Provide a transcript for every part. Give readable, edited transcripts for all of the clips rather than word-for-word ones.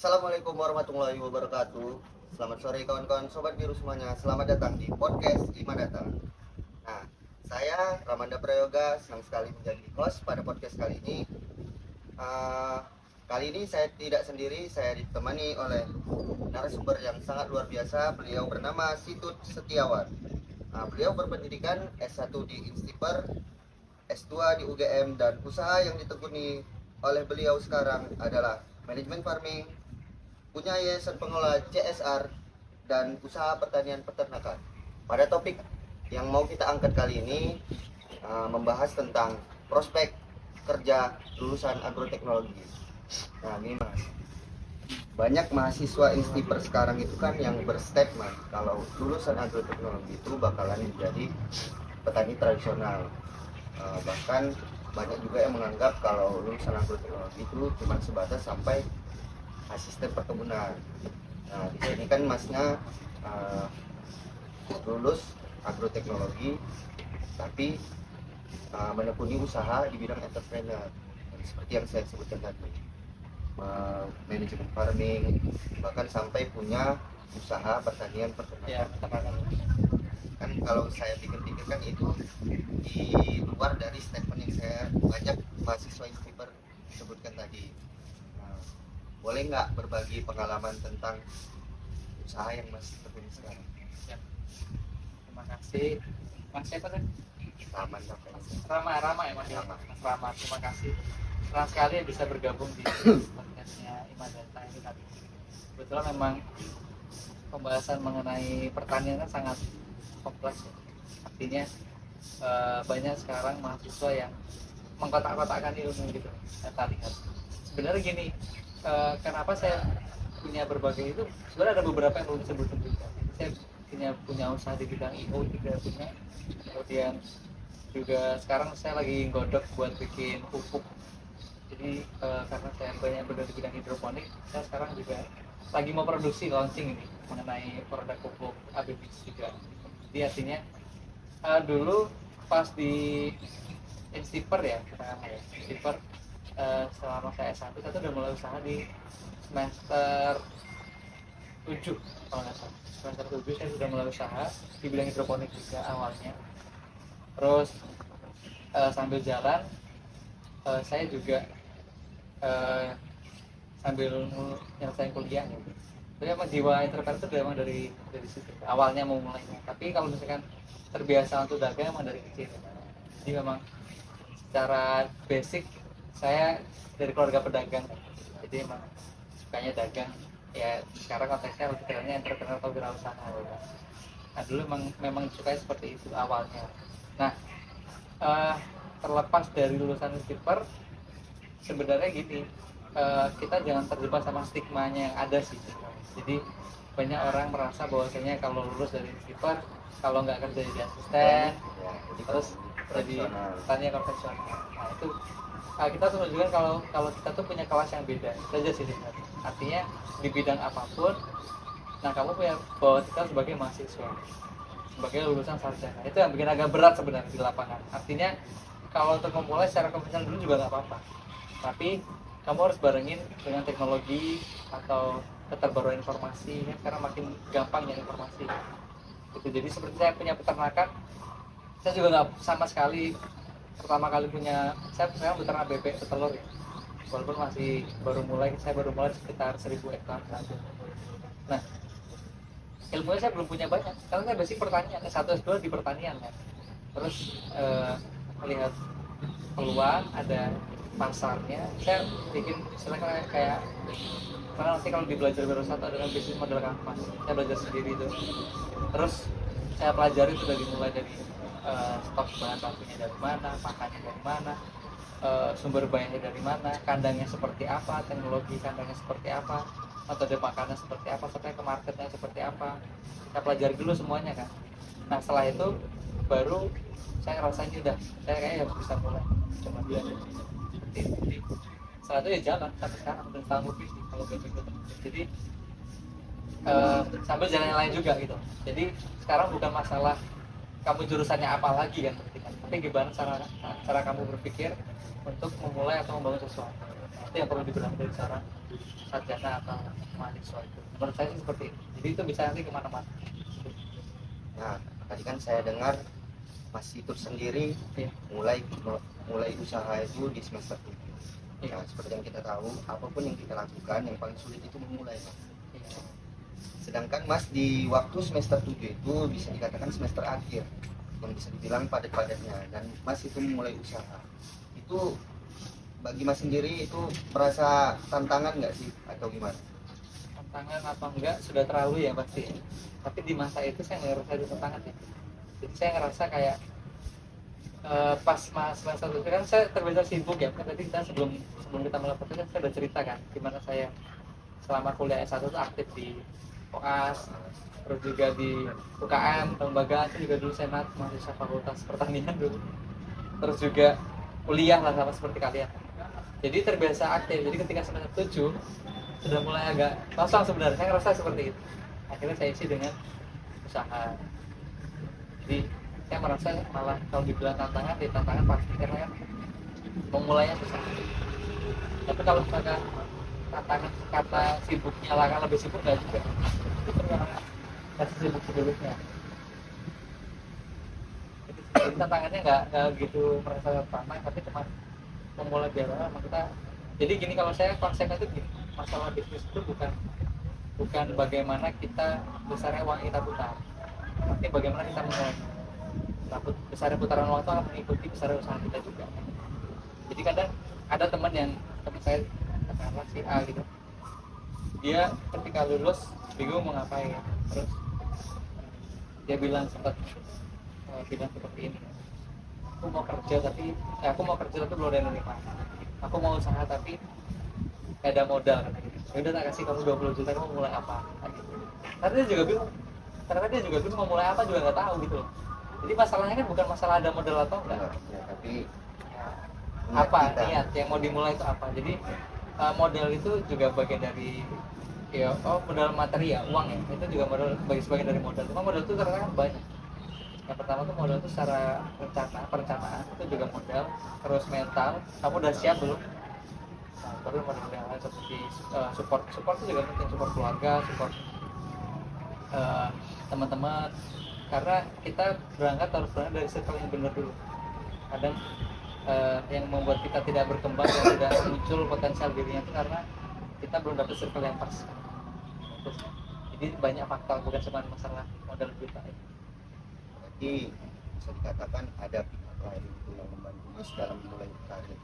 Assalamualaikum warahmatullahi wabarakatuh. Selamat sore kawan-kawan sobat biru semuanya. Selamat datang di podcast Ima Datang. Nah, saya Ramanda Prayoga senang sekali menjadi host pada podcast kali ini. Kali ini saya tidak sendiri, saya ditemani oleh narasumber yang sangat luar biasa. Beliau bernama Situt Setiawan. Beliau berpendidikan S1 di Instiper, S2 di UGM, dan usaha yang ditekuni oleh beliau sekarang adalah manajemen farming, punya yayasan pengelola CSR, dan usaha pertanian peternakan. Pada topik yang mau kita angkat kali ini membahas tentang prospek kerja lulusan agroteknologi. Nah ini mas, banyak mahasiswa Instiper sekarang itu kan yang berstatement kalau lulusan agroteknologi itu bakalan menjadi petani tradisional. Bahkan banyak juga yang menganggap kalau lulusan agroteknologi itu cuma sebatas sampai asisten perkebunan. Nah di sini kan masnya lulus agroteknologi tapi menekuni usaha di bidang entrepreneur, seperti yang saya sebutkan tadi, manajemen farming, bahkan sampai punya usaha pertanian peternakan. Kan kalau saya pikir-pikir kan itu di luar dari statement yang saya banyak mahasiswa Instiper sebutkan tadi. Boleh nggak berbagi pengalaman tentang usaha yang masih tekuni sekarang? Ya. Terima kasih. Mas siapa tadi? Rama ya Mas. Rama. Mas Rama, terima kasih. Senang sekali bisa bergabung di podcastnya Ima Datang ini tadi. Kebetulan memang pembahasan mengenai pertanian kan sangat kompleks ya. Artinya banyak sekarang mahasiswa yang mengkotak-kotakkan ilmu gitu. Saya lihat. Sebenarnya gini, kenapa saya punya berbagai itu, sebenarnya ada beberapa yang belum disebutkan juga. Saya punya usaha di bidang IO juga punya, kemudian juga sekarang saya lagi godok buat bikin pupuk. Jadi karena saya banyak bergerak di bidang hidroponik, saya sekarang juga lagi mau produksi launching ini mengenai produk pupuk ABBIS juga. Jadi artinya dulu pas di Instiper ya, Instiper selama saya S1 saya udah mulai usaha di semester 7 kalau nggak salah. Semester 7 saya sudah mulai usaha di bidang hidroponik juga awalnya. Terus sambil jalan saya juga sambil nyelesain kuliah gitu. Jadi emang jiwa entrepreneur itu memang dari situ awalnya mau mulainya. Tapi kalau misalkan terbiasa untuk dagang emang dari kecil. Jadi memang secara basic saya dari keluarga pedagang, jadi emang sukanya dagang. Ya sekarang konteksnya lebih kerennya entrepreneur atau wirausaha. Nah dulu memang sukanya seperti itu awalnya. Nah terlepas dari lulusan Instiper, sebenarnya gini, kita jangan terjebak sama stigmanya yang ada sih. Jadi banyak orang merasa bahwasanya kalau lulus dari Instiper, kalau nggak kerja jadi asisten, terus jadi petani konvensional. Nah itu kita harus menunjukkan kalau kita tuh punya kelas yang beda. Itu aja sih sebenarnya. Artinya di bidang apapun, nah kamu punya bahwa kita sebagai mahasiswa, sebagai lulusan sarjana, itu yang bikin agak berat sebenarnya di lapangan. Artinya kalau untuk memulai secara konvensional dulu juga nggak apa-apa, tapi kamu harus barengin dengan teknologi atau keterbaruan informasi. Ya, karena makin gampang nyari informasi. Gitu. Jadi seperti saya punya peternakan, saya juga nggak sama sekali pertama kali punya, saya beternak bebek petelur ya. Walaupun masih saya baru mulai sekitar 1000 hektar saja. Nah, ilmunya saya belum punya banyak, karena saya basic pertanian, S1 S2 di pertanian kan. Terus melihat peluang, ada pasarnya, saya bikin istilahnya kayak karena nanti kalau di belajar wirausaha adalah bisnis model kanvas. Saya belajar sendiri itu. Terus saya pelajari itu dari mulai dari stok bahan bakunya dari mana, pakannya dari mana, sumber bayarnya dari mana, kandangnya seperti apa, teknologi kandangnya seperti apa, metode makannya seperti apa, sampai ke marketnya seperti apa. Saya pelajari dulu semuanya kan. Nah setelah itu baru saya rasanya udah, saya kayaknya harus bisa mulai cuma belajar seperti itu. Jadi setelah itu ya jalan sampai sekarang udah tahun lebih sih kalau ikut. Jadi sambil jalan yang lain juga gitu. Jadi sekarang bukan masalah kamu jurusannya apa lagi kan, tapi gimana cara kamu berpikir untuk memulai atau membangun sesuatu. Itu yang perlu dibenahi dari cara sarjana atau mahasiswa itu. Menurut saya sih seperti itu. Jadi itu bisa nanti kemana-mana. Nah, tadi kan saya dengar Mas Situt sendiri Iya. mulai usaha itu di semester 7. Iya. Nah, seperti yang kita tahu, apapun yang kita lakukan yang paling sulit itu memulai, Mas. Iya. Sedangkan Mas di waktu semester 7 itu bisa dikatakan semester akhir, yang bisa dibilang padat-padatnya, dan Mas itu memulai usaha. Itu bagi Mas sendiri itu merasa tantangan nggak sih atau gimana? Tantangan apa enggak sudah terlalu ya pasti. Tapi di masa itu saya nggak ngerasa itu tantangan ya. Jadi saya ngerasa kayak pas masa itu kan saya terbiasa sibuk ya. Kan tadi kita sebelum kita mulai podcast saya udah cerita kan gimana saya selama kuliah S1 itu aktif di OAS, terus juga di UKM, kelembagaan itu juga dulu senat mahasiswa fakultas pertanian dulu. Terus juga kuliah lah sama seperti kalian. Jadi terbiasa aktif. Jadi ketika semester 7 sudah mulai agak kosong sebenarnya, saya ngerasa seperti itu. Akhirnya saya isi dengan usaha. Jadi saya merasa malah kalau dibilang tantangan, ya tantangan pasti karena kan memulainya susah. Tapi kalau misalkan tantangan karena sibuknya lah, kan lebih sibuk nggak juga. Itu karena masih sibuk sebelumnya. Jadi tantangannya nggak gitu merasa tantangan, tapi cuma memulai biar memang kita. Jadi gini, kalau saya konsepnya itu gini, masalah bisnis itu bukan bagaimana kita besarnya uang kita putar, tapi bagaimana kita memulai. Besarnya putaran uang itu akan mengikuti besarnya usaha kita juga. Jadi kadang ada teman saya katakanlah si A gitu, dia ketika lulus bingung mau ngapain, terus dia bilang bilang seperti ini, aku mau kerja tapi belum ada yang nerima, aku mau usaha tapi gak ada modal. Ya udah, tak kasih kamu 20 juta, kamu mulai apa? Gitu. Karena dia juga bingung mau mulai apa, juga nggak tahu gitu loh. Jadi masalahnya kan bukan masalah ada modal atau enggak, Ya, tapi apa kita. niat yang mau dimulai itu apa. Jadi modal itu juga bagian dari modal materi ya, uang ya, itu juga modal, sebagian dari modal. Cuma modal itu ternyata kan banyak. Yang pertama tuh modal itu secara perencanaan itu juga modal, terus mental, kamu udah siap belum? Nah, baru modal yang lain seperti support itu juga penting, support keluarga, support teman-teman, karena kita harus berangkat dari circle yang benar dulu. Kadang yang membuat kita tidak berkembang dan tidak muncul potensial dirinya itu karena kita belum dapat circle yang pas. Terus, jadi banyak faktor, bukan cuma masalah modal kita. Jadi bisa dikatakan ada pihak lain itu yang membantu Mas dalam memulai karir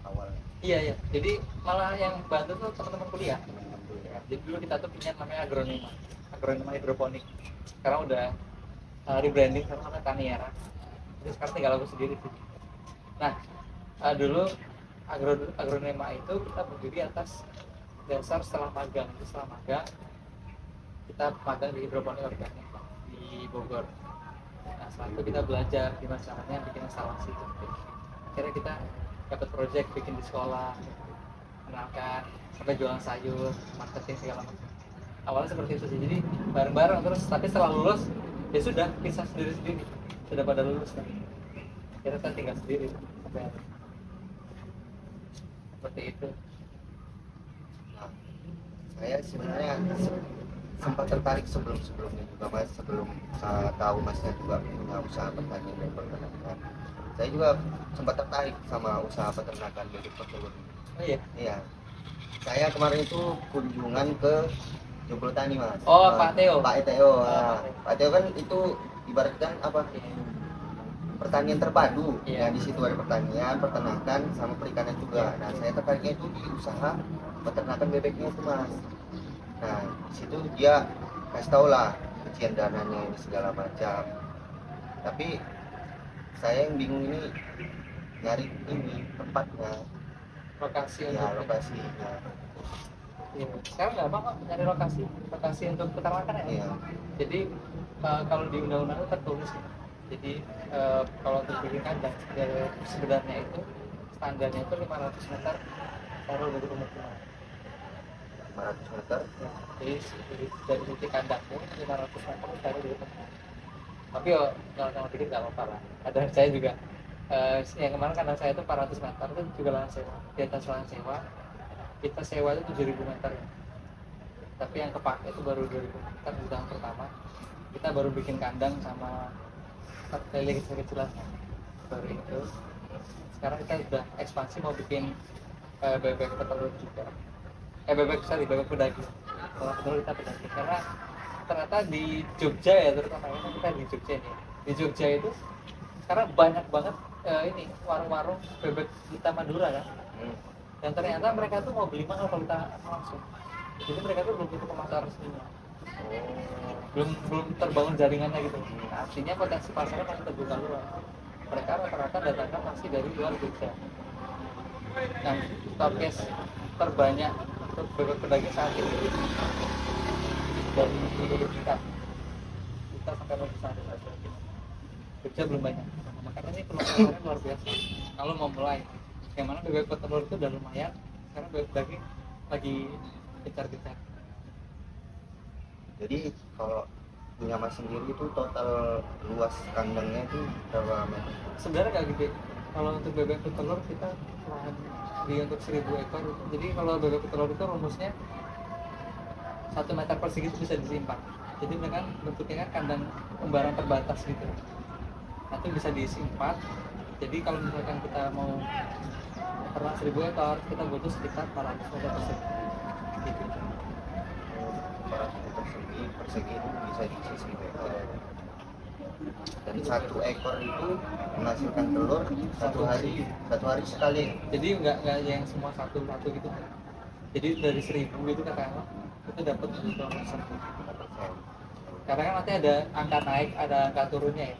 awalnya. Iya. Jadi malah yang bantu tuh teman-teman kuliah. Teman-teman kuliah. Jadi dulu kita tuh punya namanya agronema hidroponik. Sekarang udah rebranding sama namanya Taniera. Jadi sekarang tinggal aku sendiri sih. Nah, dulu agronema itu kita berdiri atas dasar setelah magang. Kita magang di hidroponik organik di Bogor. Nah, setelah itu kita belajar gimana caranya bikin instalasi. Akhirnya kita dapat project bikin di sekolah, kenalkan, sampai jualan sayur, marketing segala macam. Awalnya seperti itu sih, jadi bareng-bareng terus. Tapi setelah lulus ya sudah pisah sendiri-sendiri, sudah pada lulus kan. Kita kan tinggal sendiri sampai seperti itu. Nah, saya sebenarnya sempat tertarik sebelumnya juga Mas, sebelum saya tahu Masnya juga punya usaha pertanian dan peternakan. Saya juga sempat tertarik sama usaha peternakan dari petelur. Oh iya. Iya. Saya kemarin itu kunjungan ke Joglo Tani Mas. Oh, Pak Theo. Pak Theo. Pak Theo kan itu ibaratkan apa? Pertanian terpadu. Iya. Ya, di situ ada pertanian, peternakan, sama perikanan juga. Nah, saya tertariknya itu di usaha peternakan bebeknya itu Mas. Nah, di situ dia kasih tau lah rincian dananya ini segala macam. Tapi saya yang bingung ini nyari ini tempatnya, Lokasi ya untuk lokasinya. Iya. Sekarang nggak apa nyari lokasi untuk peternakan ya. Iya. Jadi kalau di undang-undang itu tertulis ya. Jadi kalau untuk bikin kandang sebenarnya itu standarnya itu 500 meter taruh dari pemukiman. 500 meter. Ya, jadi dari titik kandangmu 500 meter taruh dari pemukiman. Tapi kalau dikit nggak apa-apa lah. Ada saya juga yang kemarin kandang saya itu 400 meter itu juga lahan sewa, di atas lahan sewa. kita sewa itu 7.000 meter, tapi yang kepake itu baru 2.000 meter di tahun pertama. Kita baru bikin kandang sama lele kecil-kecilan baru itu. Sekarang kita udah ekspansi mau bikin bebek petelur juga, bebek pedaging. Kalau petelur kita pedaging, karena ternyata di Jogja ya, terutama ini kita di Jogja nih, di Jogja itu sekarang banyak banget ini warung-warung bebek kita Madura kan. Dan ternyata mereka tuh mau beli mahal kalau kita langsung, jadi mereka tuh belum butuh pemasaran resminya, belum terbangun jaringannya gitu. Nah, artinya potensi pasarnya masih terbuka luas. Mereka rata-rata datangnya masih dari luar Jogja. Nah, stokes terbanyak untuk bebek pedaging saat ini dari kita sampai besar Jogja belum banyak. Makanya ini peluang luar biasa kalau mau mulai. Yang mana bebek petelur itu udah lumayan, karena bebek pedaging lagi gencar-gencar. Jadi kalau punya Mas sendiri itu total luas kandangnya itu berapa meter? Sebenarnya nggak gede. Kalau untuk bebek petelur kita lahan di untuk 1.000 ekor itu. Jadi kalau bebek petelur itu rumusnya 1 meter persegi itu bisa disimpan. Jadi mereka bentuknya kan kandang kembaran terbatas gitu. Nah, itu bisa diisi 4. Jadi kalau misalkan kita mau ternak 1.000 ekor, kita butuh sekitar 400 meter persegi. Gitu. 400 meter persegi itu bisa diisi 1.000 ekor. Dan 1 ekor itu menghasilkan telur satu hari sekali. Jadi nggak yang semua satu gitu. Jadi dari 1.000 itu katakanlah itu dapat 2%. Karena kan nanti ada angka naik, ada angka turunnya ya.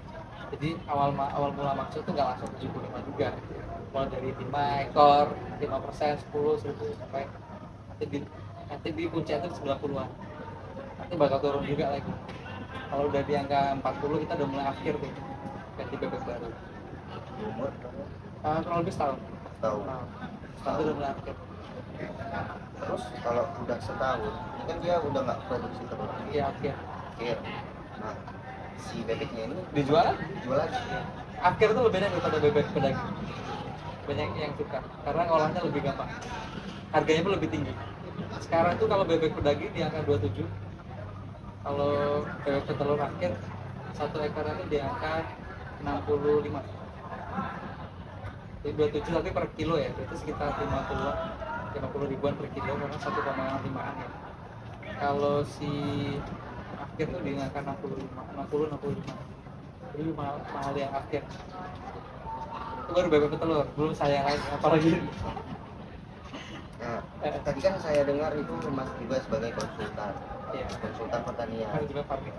Jadi awal mula maksud itu nggak langsung 75 juga. Mulai dari 5 ekor, 5%, 10, 1.000 sampai nanti di puncak itu 90-an. Nanti bakal turun juga lagi. Kalau udah di angka 40 kita udah mulai akhir tuh ganti bebek baru. Umur Kurang lebih setahun. tahun. Setahun udah mulai akhir. Terus kalau udah setahun, ini kan dia udah nggak produksi telur. Iya akhir. Akhir. Nah, si bebeknya ini Dijual? jual lagi. Akhir tuh lebih enak daripada bebek pedaging. Banyak yang suka karena ngolahnya lebih gampang. Harganya pun lebih tinggi. Sekarang tuh kalau bebek pedaging di angka 27. Kalau bebek petelur akhir 1 ekor itu di angka 65. Jadi 27 tapi per kilo ya, itu sekitar 50 ribuan per kilo karena 1,5an ya. Kalau si akhir tuh di angka 65. Jadi mahal yang akhir. Itu baru bebek petelur, belum saya lain apalagi. Nah, tadi kan saya dengar itu Mas juga sebagai konsultan. Ya, Konsultan pertanian. harus juga farming.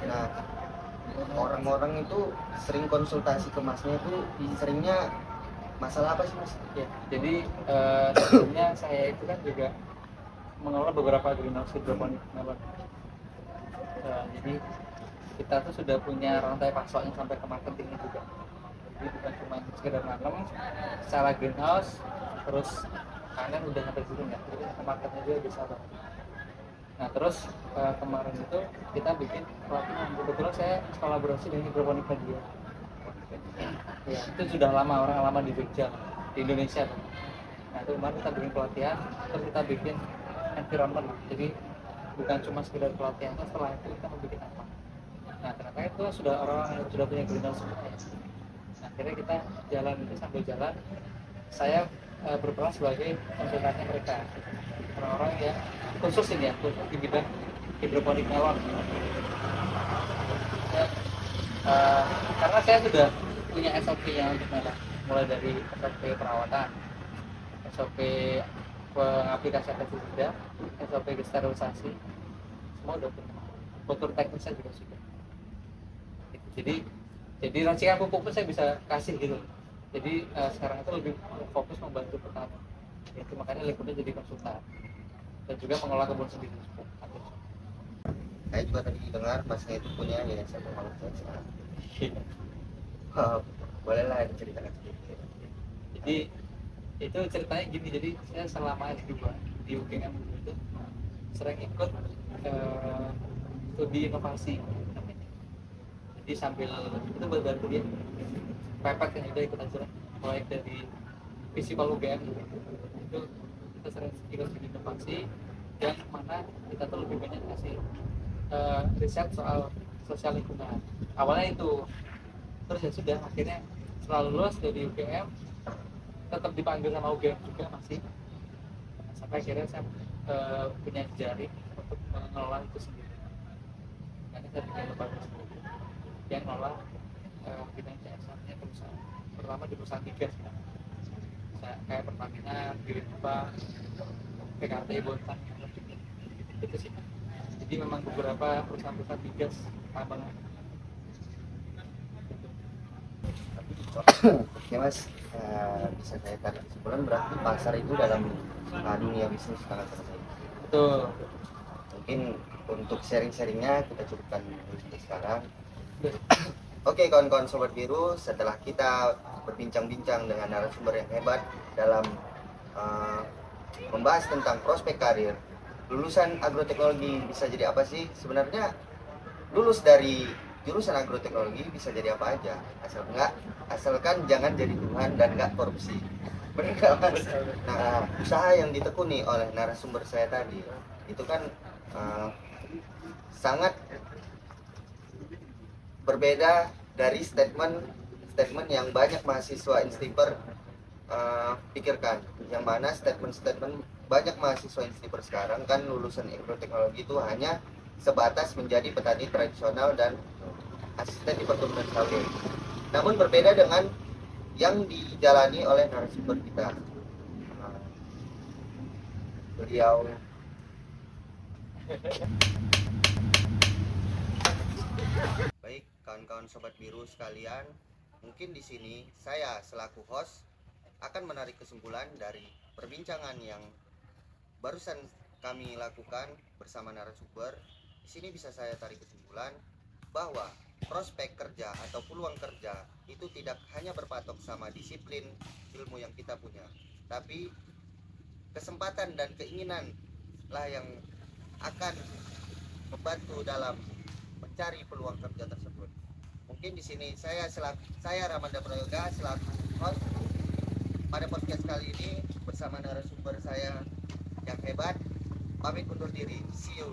Nah, orang-orang itu sering konsultasi ke Masnya itu seringnya masalah apa sih Mas? Ya, jadi sebelumnya saya itu kan juga mengelola beberapa greenhouse hidroponik. Jadi kita tuh sudah punya rantai pasoknya sampai ke marketingnya juga. Jadi bukan cuma sekedar nanam secara greenhouse, terus panen udah sampai situ nggak, jadi ke marketnya juga bisa banget. Nah terus kemarin itu kita bikin pelatihan, kebetulan saya kolaborasi dengan hidroponik media. Ya, itu sudah lama, orang lama di Jogja, di Indonesia tuh. Nah itu kemarin kita bikin pelatihan, terus kita bikin environment. Jadi bukan cuma sekedar pelatihan, setelah itu kita mau bikin apa. Nah ternyata itu sudah orang yang sudah punya greenhouse semuanya. Nah akhirnya kita jalan itu, sambil jalan saya berperan sebagai konsultannya mereka, orang-orang yang khusus ini ya, khusus di bidang hidroponik melon. Karena saya sudah punya SOP-nya untuk melon, mulai dari SOP perawatan, SOP pengaplikasian pestisida, SOP sterilisasi, semua udah punya. Kultur teknisnya juga sudah. Jadi racikan pupuk pun saya bisa kasih gitu. Jadi sekarang itu lebih fokus membantu petani. Itu makanya lingkupnya jadi konsultan dan juga mengelola kebun sendiri. Saya juga tadi dengar Masnya itu punya yayasan pembangunan desa. Bolehlah diceritakan sedikit. Jadi itu ceritanya gini, jadi saya selama S2 di UGM itu sering ikut studi inovasi. Jadi sambil itu bantu dia pepet yang udah ikut aja, mulai dari Visipol UGM itu terus ikut inovasi, dan mana kita tuh lebih banyak kasih riset soal sosial lingkungan. Awalnya itu, terus ya sudah akhirnya setelah lulus dari UGM tetap dipanggil sama UGM juga masih, sampai akhirnya saya punya jejaring untuk mengelola itu sendiri. Karena saya punya lembaga sendiri yang mengelola bidang CSR-nya perusahaan, pertama di perusahaan migas kayak Pertamina, Girinpa, PKT, Bontang, itu sih. Jadi memang beberapa perusahaan-perusahaan migas tambang. Oke mas, bisa saya tarik kesimpulan berarti pasar itu dalam dunia bisnis sangat penting. Betul. Mungkin untuk sharing-sharingnya kita cukupkan dulu sekarang. Oke kawan-kawan Sobat Biru, setelah kita berbincang-bincang dengan narasumber yang hebat dalam membahas tentang prospek karir, lulusan agroteknologi bisa jadi apa sih? Sebenarnya lulus dari jurusan agroteknologi bisa jadi apa aja, asalkan jangan jadi Tuhan dan nggak korupsi. Benar nggak mas? Nah, usaha yang ditekuni oleh narasumber saya tadi itu kan sangat berbeda dari statement yang banyak mahasiswa Instiper pikirkan, yang mana statement banyak mahasiswa Instiper sekarang kan lulusan agroteknologi itu hanya sebatas menjadi petani tradisional dan asisten di perkebunan sawit. Namun berbeda dengan yang dijalani oleh narasumber kita. Beliau baik kawan-kawan Sobat Biru sekalian, mungkin di sini saya selaku host akan menarik kesimpulan dari perbincangan yang barusan kami lakukan bersama narasumber. Di sini bisa saya tarik kesimpulan bahwa prospek kerja atau peluang kerja itu tidak hanya berpatok sama disiplin ilmu yang kita punya, tapi kesempatan dan keinginan lah yang akan membantu dalam mencari peluang kerja tersebut. Mungkin di sini saya Ramanda Prayoga selaku host pada podcast kali ini bersama narasumber saya yang hebat pamit undur diri. See you.